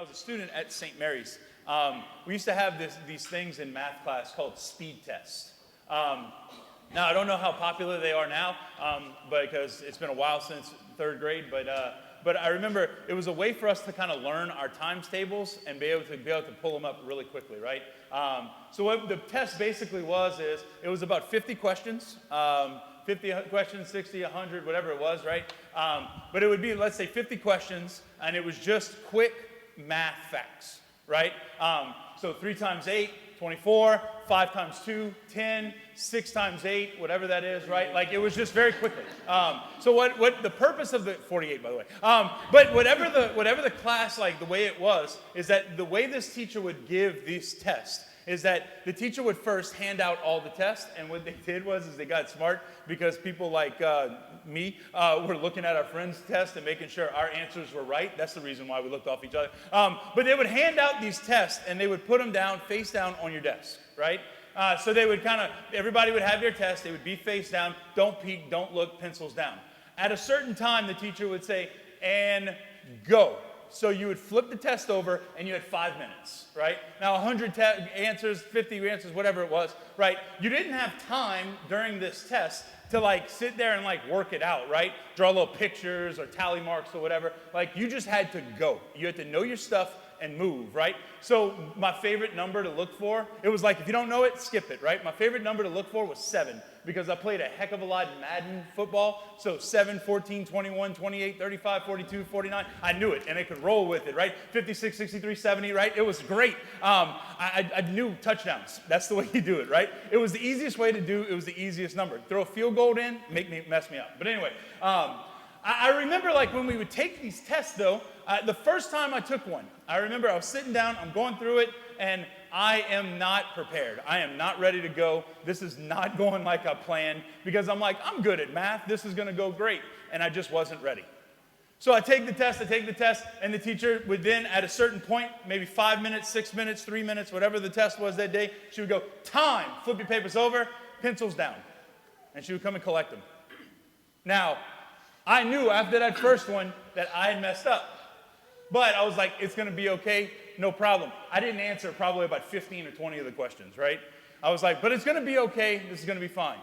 was a student at St. Mary's, we used to have these things in math class called speed tests. Now, I don't know how popular they are now, because it's been a while since third grade, but I remember it was a way for us to kind of learn our times tables and be able to pull them up really quickly, right? So what the test basically was is it was about 50 questions, 50 questions, 60, 100, whatever it was, right? But it would be, let's say, 50 questions, and it was just quick math facts, right? So 3 times 8, 24, 5 times 2, 10, 6 times 8, whatever that is, right? Like, it was just very quickly. So what the purpose of the, 48, by the way. But whatever the class, like, the way it was, is that the way this teacher would give these tests is that the teacher would first hand out all the tests, and what they did was they got smart because people like me were looking at our friends' tests and making sure our answers were right. That's the reason why we looked off each other. But they would hand out these tests, and they would put them down, face down on your desk, right? So they would everybody would have their test. They would be face down, don't peek, don't look, pencils down. At a certain time, the teacher would say, and go. So you would flip the test over, and you had 5 minutes, right? Now, 100 answers, 50 answers, whatever it was, right? You didn't have time during this test to, like, sit there and, like, work it out, right? Draw little pictures or tally marks or whatever. Like, you just had to go. You had to know your stuff and move, right? So my favorite number to look for, it was like, if you don't know it, skip it, right? My favorite number to look for was 7, because I played a heck of a lot in Madden football. So 7, 14, 21, 28, 35, 42, 49, I knew it, and I could roll with it, right? 56, 63, 70, right? It was great. I knew touchdowns. That's the way you do it, right? It was the easiest way to do, it was the easiest number. Throw a field goal in, mess me up. But anyway, I remember, like, when we would take these tests, though, the first time I took one, I remember I was sitting down, I'm going through it, and I am not prepared. I am not ready to go. This is not going like I planned, because I'm like, I'm good at math. This is going to go great. And I just wasn't ready. So I take the test, and the teacher would then, at a certain point, maybe 5 minutes, 6 minutes, 3 minutes, whatever the test was that day, she would go, time, flip your papers over, pencils down. And she would come and collect them. Now, I knew after that first one that I had messed up. But I was like, it's going to be okay, no problem. I didn't answer probably about 15 or 20 of the questions, right? I was like, but it's going to be okay, this is going to be fine.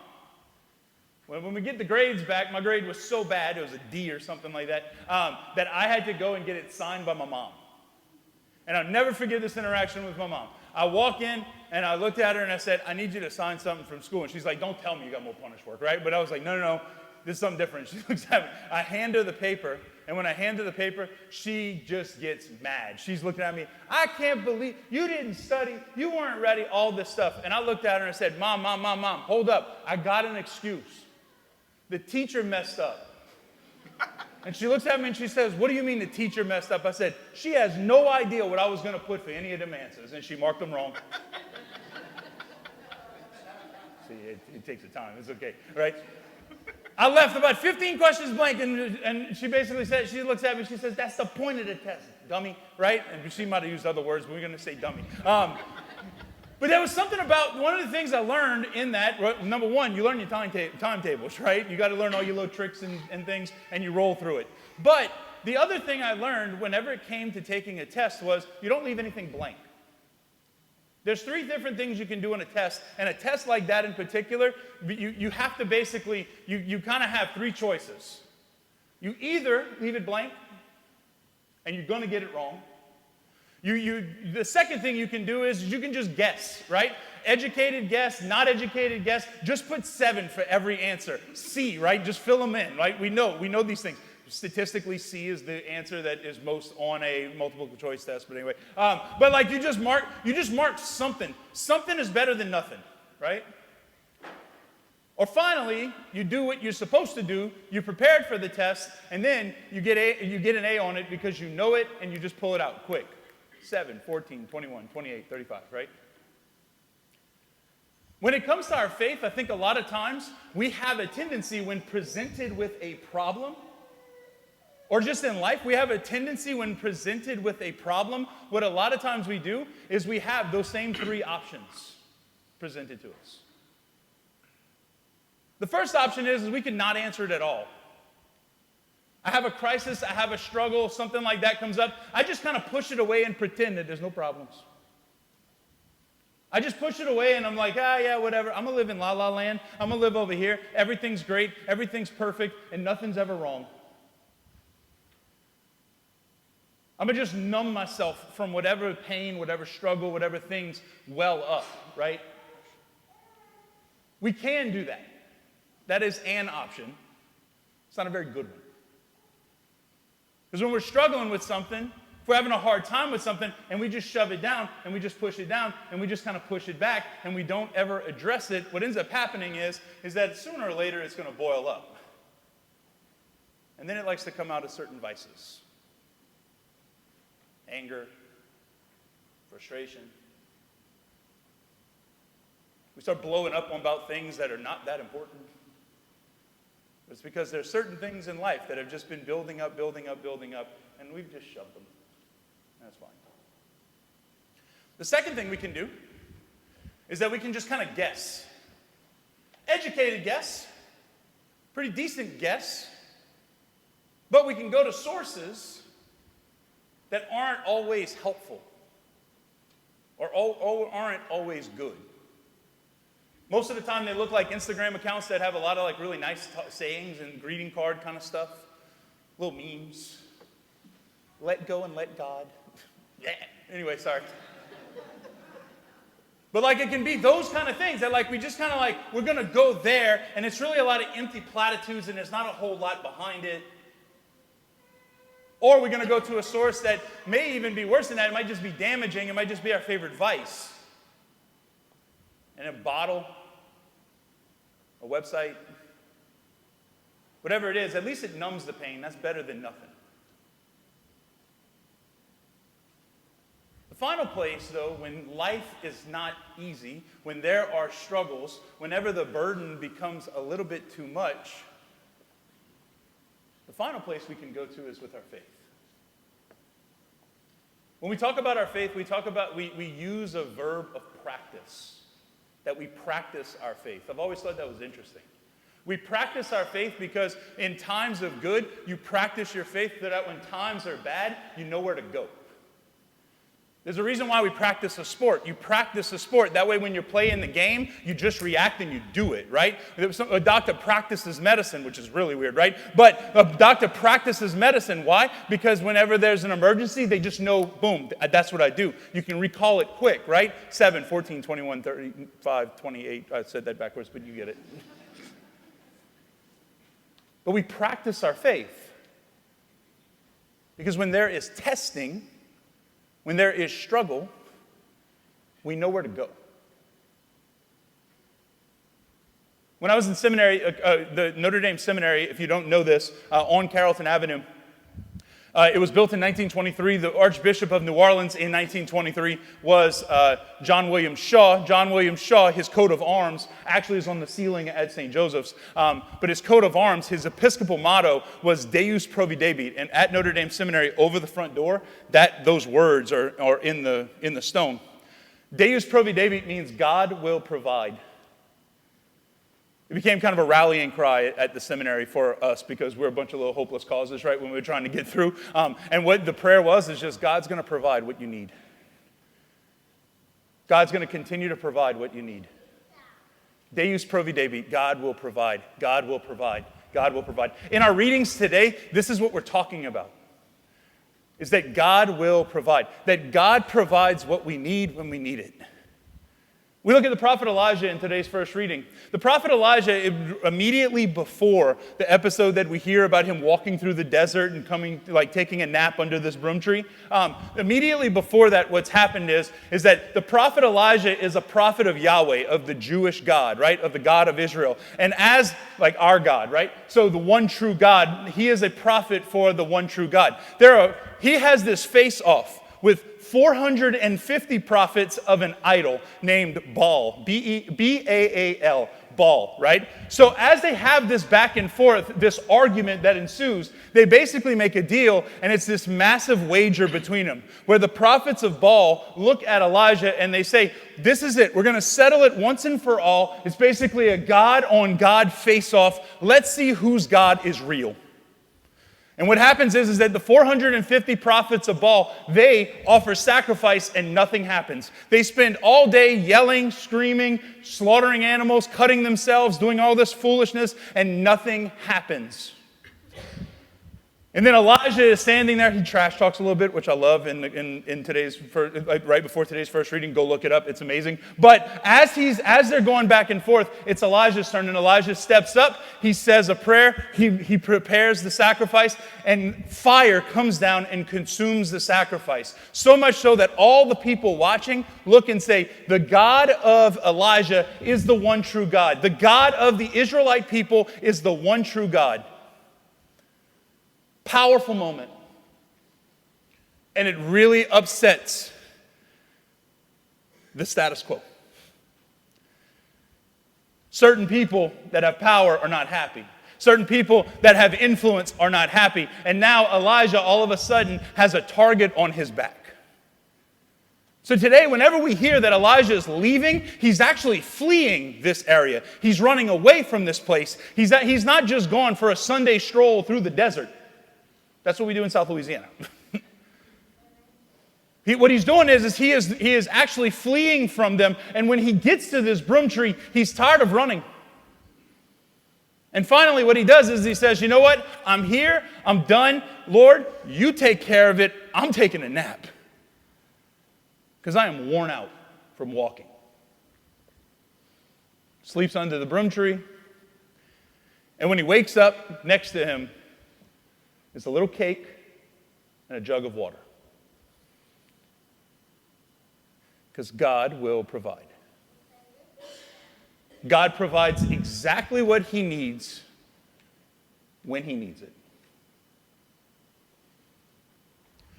When we get the grades back, my grade was so bad, it was a D or something like that, that I had to go and get it signed by my mom. And I'll never forget this interaction with my mom. I walk in, and I looked at her, and I said, I need you to sign something from school. And she's like, don't tell me you got more punished work, right? But I was like, no, this is something different. She looks at me. I hand her the paper, and when I hand her the paper, she just gets mad. She's looking at me. I can't believe you didn't study. You weren't ready, all this stuff. And I looked at her and I said, Mom, hold up. I got an excuse. The teacher messed up. And she looks at me and she says, what do you mean the teacher messed up? I said, she has no idea what I was going to put for any of them answers. And she marked them wrong. See, it takes a time. It's okay, right? I left about 15 questions blank, and she basically said, she looks at me, she says, that's the point of the test, dummy, right? And she might have used other words, but we're going to say dummy. But there was something about, one of the things I learned in that, number one, you learn your timetables, right? You got to learn all your little tricks and things, and you roll through it. But the other thing I learned whenever it came to taking a test was you don't leave anything blank. There's 3 different things you can do in a test, and a test like that in particular, you have to basically, you kind of have 3 choices. You either leave it blank, and you're going to get it wrong. The second thing you can do is you can just guess, right? Educated guess, not educated guess, just put 7 for every answer. C, right? Just fill them in, right? We know these things. Statistically, C is the answer that is most on a multiple choice test, but anyway. But like you just mark something. Something is better than nothing, right? Or finally, you do what you're supposed to do, you prepared for the test, and then you get an A on it because you know it and you just pull it out quick. 7, 14, 21, 28, 35, right? When it comes to our faith, I think a lot of times we have a tendency when presented with a problem, or just in life, we have a tendency when presented with a problem, what a lot of times we do is we have those same 3 options presented to us. The first option is we can not answer it at all. I have a crisis, I have a struggle, something like that comes up, I just kind of push it away and pretend that there's no problems. I just push it away and I'm like, yeah, whatever. I'm going to live in la la land. I'm going to live over here. Everything's great. Everything's perfect. And nothing's ever wrong. I'm going to just numb myself from whatever pain, whatever struggle, whatever things well up, right? We can do that. That is an option. It's not a very good one. Because when we're struggling with something, if we're having a hard time with something and we just shove it down and we just push it down and we just kind of push it back and we don't ever address it, what ends up happening is that sooner or later it's going to boil up. And then it likes to come out as certain vices. Anger, frustration. We start blowing up about things that are not that important. It's because there's certain things in life that have just been building up, and we've just shoved them. That's fine. The second thing we can do is that we can just kind of guess. Educated guess, pretty decent guess, but we can go to sources that aren't always helpful or aren't always good. Most of the time they look like Instagram accounts that have a lot of like really nice sayings and greeting card kind of stuff, little memes. Let go and let God. Yeah. Anyway, sorry. But like it can be those kind of things that like we just kind of like, we're going to go there and it's really a lot of empty platitudes and there's not a whole lot behind it. Or we're going to go to a source that may even be worse than that. It might just be damaging. It might just be our favorite vice. And a bottle, a website, whatever it is, at least it numbs the pain. That's better than nothing. The final place, though, when life is not easy, when there are struggles, whenever the burden becomes a little bit too much, the final place we can go to is with our faith. When we talk about our faith, we use a verb of practice. That we practice our faith. I've always thought that was interesting. We practice our faith because in times of good, you practice your faith so that when times are bad, you know where to go. There's a reason why we practice a sport. You practice a sport. That way when you're playing the game, you just react and you do it, right? A doctor practices medicine, which is really weird, right? But a doctor practices medicine. Why? Because whenever there's an emergency, they just know, boom, that's what I do. You can recall it quick, right? 7, 14, 21, 35, 28. I said that backwards, but you get it. But we practice our faith. Because when there is testing, when there is struggle, we know where to go. When I was in seminary, the Notre Dame Seminary, if you don't know this, on Carrollton Avenue, it was built in 1923. The Archbishop of New Orleans in 1923 was John William Shaw. John William Shaw, his coat of arms, actually is on the ceiling at St. Joseph's. But his coat of arms, his Episcopal motto was Deus Providebit. And at Notre Dame Seminary, over the front door, those words are in the stone. Deus Providebit means God will provide. It became kind of a rallying cry at the seminary for us because we're a bunch of little hopeless causes, right, when we were trying to get through. And what the prayer was is just God's going to provide what you need. God's going to continue to provide what you need. Deus Providebit, God will provide, God will provide, God will provide. In our readings today, this is what we're talking about, is that God will provide, that God provides what we need when we need it. We look at the prophet Elijah in today's first reading. The prophet Elijah, immediately before the episode that we hear about him walking through the desert and taking a nap under this broom tree, immediately before that, what's happened is that the prophet Elijah is a prophet of Yahweh, of the Jewish God, right, of the God of Israel. And as, like our God, right, so the one true God, he is a prophet for the one true God. He has this face-off with 450 prophets of an idol named Baal, B-A-A-L, Baal, right? So as they have this back and forth, this argument that ensues, they basically make a deal, and it's this massive wager between them, where the prophets of Baal look at Elijah and they say, this is it, we're going to settle it once and for all. It's basically a God-on-God face-off. Let's see whose God is real. And what happens is that the 450 prophets of Baal, they offer sacrifice and nothing happens. They spend all day yelling, screaming, slaughtering animals, cutting themselves, doing all this foolishness, and nothing happens. And then Elijah is standing there. He trash talks a little bit, which I love in today's right before today's first reading. Go look it up. It's amazing. But as they're going back and forth, it's Elijah's turn, and Elijah steps up. He says a prayer. He prepares the sacrifice, and fire comes down and consumes the sacrifice. So much so that all the people watching look and say, "The God of Elijah is the one true God. The God of the Israelite people is the one true God." Powerful moment. And it really upsets the status quo. Certain people that have power are not happy. Certain people that have influence are not happy. And now Elijah all of a sudden has a target on his back. So today, whenever we hear that Elijah is leaving, he's actually fleeing this area. He's running away from this place. He's not just gone for a Sunday stroll through the desert. That's what we do in South Louisiana. What he's doing is he is actually fleeing from them. And when he gets to this broom tree, he's tired of running. And finally, what he does is he says, "You know what? I'm here. I'm done. Lord, you take care of it. I'm taking a nap. Because I am worn out from walking." Sleeps under the broom tree. And when he wakes up, next to him is a little cake and a jug of water. Because God will provide. God provides exactly what he needs when he needs it.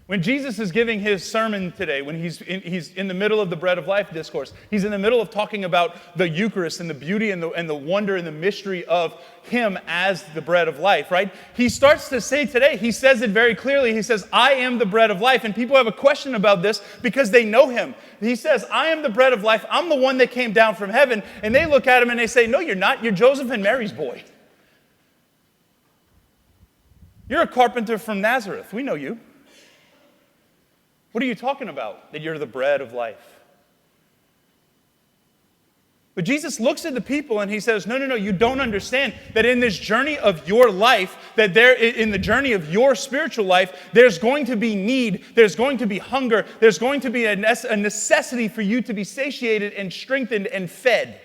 When Jesus is giving his sermon today, when he's in the middle of the Bread of Life discourse, he's in the middle of talking about the Eucharist and the beauty and the wonder and the mystery of him as the bread of life, right? He starts to say today, he says it very clearly, he says, "I am the bread of life." And people have a question about this because they know him. He says, "I am the bread of life. I'm the one that came down from heaven." And they look at him and they say, "No, you're not. You're Joseph and Mary's boy. You're a carpenter from Nazareth. We know you. What are you talking about, that you're the bread of life?" But Jesus looks at the people and he says, no, you don't understand that in this journey of your life, that in the journey of your spiritual life, there's going to be need, there's going to be hunger, there's going to be a necessity for you to be satiated and strengthened and fed.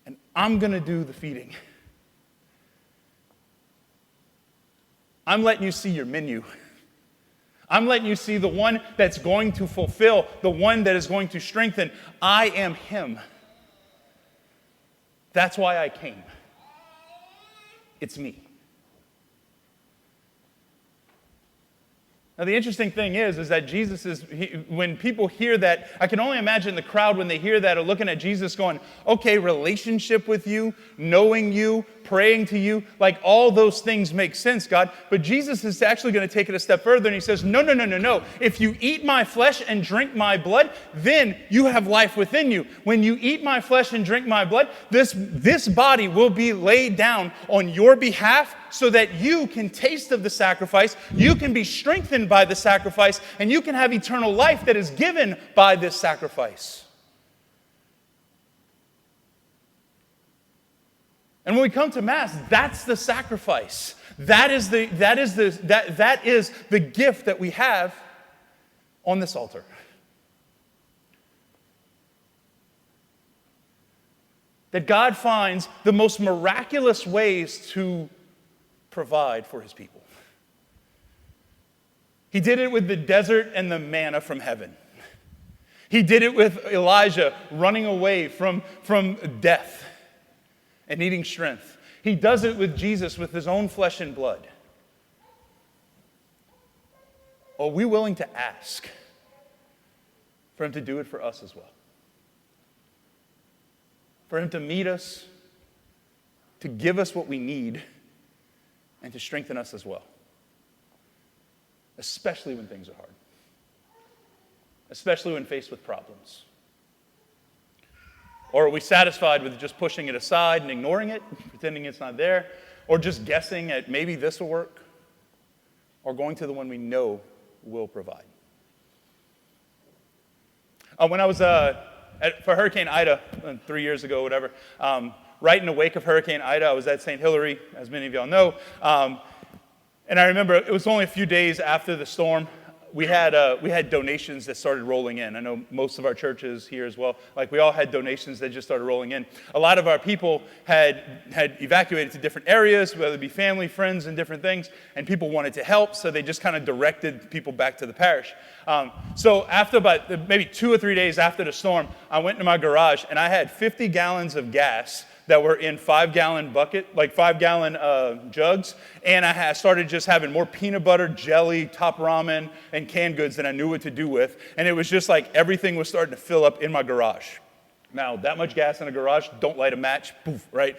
And I'm going to do the feeding. I'm letting you see your menu. I'm letting you see the one that's going to fulfill, the one that is going to strengthen. I am him. That's why I came. It's me. Now, the interesting thing is that Jesus when people hear that, I can only imagine the crowd when they hear that are looking at Jesus going, okay, relationship with you, knowing you, praying to you, like all those things make sense, God. But Jesus is actually going to take it a step further, and he says, no. If you eat my flesh and drink my blood, then you have life within you. When you eat my flesh and drink my blood, this body will be laid down on your behalf so that you can taste of the sacrifice, you can be strengthened by the sacrifice, and you can have eternal life that is given by this sacrifice. And when we come to Mass, that's the sacrifice. That is the gift that we have on this altar. That God finds the most miraculous ways to provide for his people. He did it with the desert and the manna from heaven. He did it with Elijah running away from death and needing strength. He does it with Jesus with his own flesh and blood. Are we willing to ask for him to do it for us as well? For him to meet us, to give us what we need, and to strengthen us as well. Especially when things are hard. Especially when faced with problems. Or are we satisfied with just pushing it aside and ignoring it, pretending it's not there? or just guessing at maybe this will work, or going to the one we know will provide. When I was for Hurricane Ida 3 years ago, whatever, right in the wake of Hurricane Ida, I was at St. Hilary, as many of y'all know. And I remember it was only a few days after the storm. We had donations that started rolling in. I know most of our churches here as well, like we all had donations that just started rolling in. A lot of our people had evacuated to different areas, whether it be family, friends, and different things, and people wanted to help, so they just kind of directed people back to the parish. So after about maybe 2 or 3 days after the storm, I went into my garage, and I had 50 gallons of gas that were in 5-gallon bucket, like 5-gallon jugs, and I started just having more peanut butter, jelly, top ramen, and canned goods than I knew what to do with, and it was just like everything was starting to fill up in my garage. Now, that much gas in a garage, don't light a match, poof, right?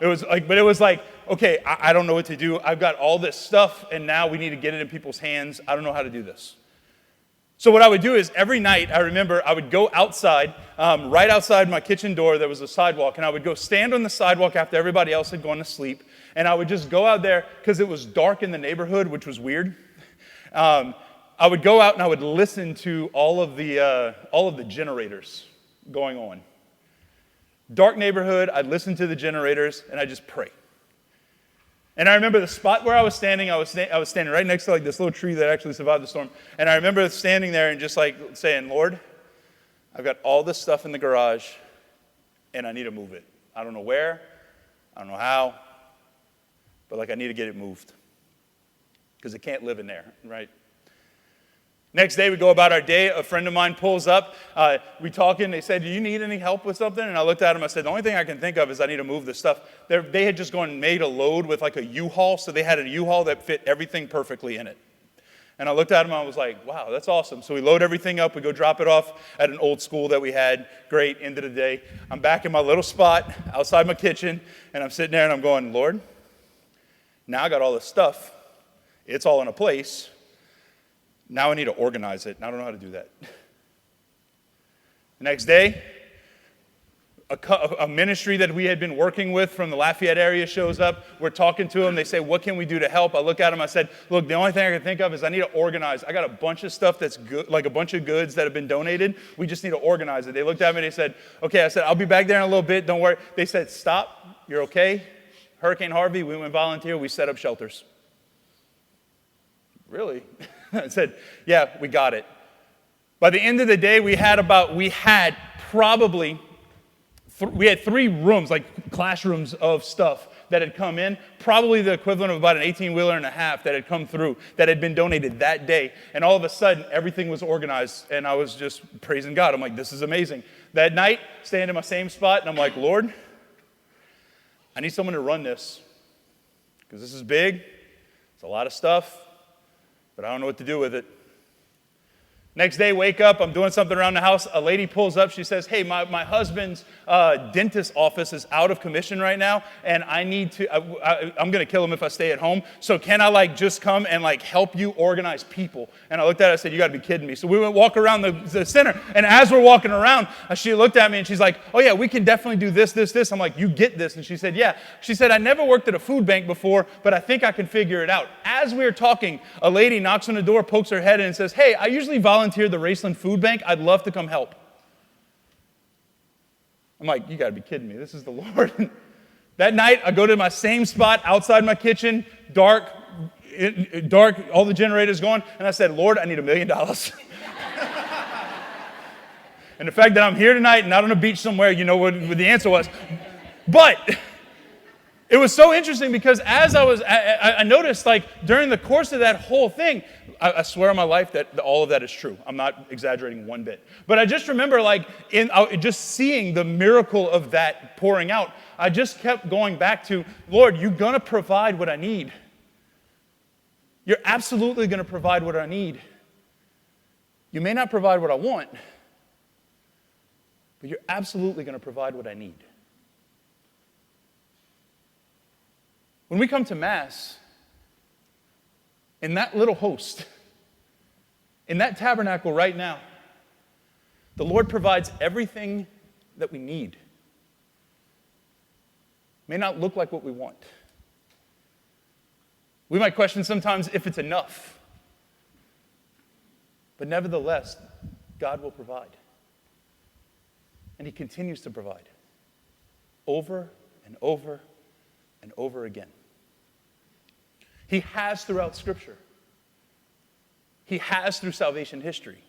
It was like, okay, I don't know what to do. I've got all this stuff, and now we need to get it in people's hands. I don't know how to do this. So what I would do is every night, I remember I would go outside, right outside my kitchen door, there was a sidewalk, and I would go stand on the sidewalk after everybody else had gone to sleep, and I would just go out there because it was dark in the neighborhood, which was weird. I would go out and I would listen to all of the generators going on. Dark neighborhood, I'd listen to the generators, and I'd just pray. And I remember the spot where I was standing, I was standing right next to like this little tree that actually survived the storm. And I remember standing there and just like saying, Lord, I've got all this stuff in the garage, and I need to move it. I don't know where, I don't know how, but like I need to get it moved. Because it can't live in there, right? Next day, we go about our day. A friend of mine pulls up. We talking. They said, do you need any help with something? And I looked at him. I said, the only thing I can think of is I need to move this stuff. They had just gone and made a load with like a U-Haul. So they had a U-Haul that fit everything perfectly in it. And I looked at him. And I was like, wow, that's awesome. So we load everything up. We go drop it off at an old school that we had. Great. End of the day. I'm back in my little spot outside my kitchen. And I'm sitting there and I'm going, Lord, now I got all this stuff. It's all in a place. Now I need to organize it, and I don't know how to do that. The next day, a ministry that we had been working with from the Lafayette area shows up. We're talking to them. They say, what can we do to help? I look at them. I said, look, the only thing I can think of is I need to organize. I got a bunch of stuff that's good, like a bunch of goods that have been donated. We just need to organize it. They looked at me. They said, okay. I said, I'll be back there in a little bit. Don't worry. They said, stop. You're okay. Hurricane Harvey, we went volunteer. We set up shelters. Really? I said, yeah, we got it. By the end of the day, we had 3 rooms, like classrooms of stuff that had come in, probably the equivalent of about an 18-wheeler and a half that had come through, that had been donated that day. And all of a sudden, everything was organized, and I was just praising God. I'm like, this is amazing. That night, staying in my same spot, and I'm like, Lord, I need someone to run this, because this is big. It's a lot of stuff. But I don't know what to do with it. Next day, wake up, I'm doing something around the house. A lady pulls up. She says, hey, my husband's dentist office is out of commission right now, and I need to, I'm going to kill him if I stay at home. So can I just come and help you organize people? And I looked at her, I said, you got to be kidding me. So we went walk around the center, and as we're walking around, she looked at me and she's like, oh yeah, we can definitely do this, this, this. I'm like, you get this? And she said, yeah. She said, I never worked at a food bank before, but I think I can figure it out. As we were talking, a lady knocks on the door, pokes her head in and says, hey, I usually volunteer the Raceland Food Bank. I'd love to come help. I'm like, you got to be kidding me. This is the Lord. That night, I go to my same spot outside my kitchen, dark, all the generators going, and I said, Lord, I need $1 million. And the fact that I'm here tonight and not on a beach somewhere, you know what the answer was. But it was so interesting because as I noticed, during the course of that whole thing, I swear on my life that all of that is true. I'm not exaggerating one bit. But I just remember, just seeing the miracle of that pouring out, I just kept going back to, Lord, you're going to provide what I need. You're absolutely going to provide what I need. You may not provide what I want, but you're absolutely going to provide what I need. When we come to Mass, in that little host, in that tabernacle right now, the Lord provides everything that we need. It may not look like what we want. We might question sometimes if it's enough. But nevertheless, God will provide. And he continues to provide over and over and over again. He has throughout Scripture. He has through salvation history.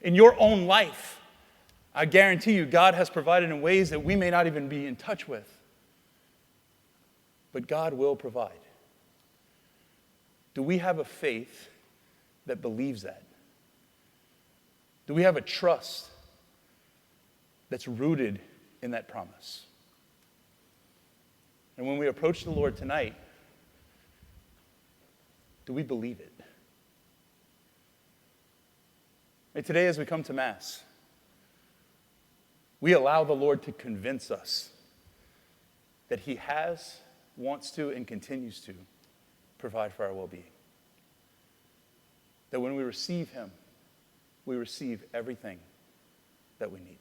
In your own life, I guarantee you, God has provided in ways that we may not even be in touch with. But God will provide. Do we have a faith that believes that? Do we have a trust that's rooted in that promise? And when we approach the Lord tonight, do we believe it? And today, as we come to Mass, we allow the Lord to convince us that he has, wants to, and continues to provide for our well-being. That when we receive him, we receive everything that we need.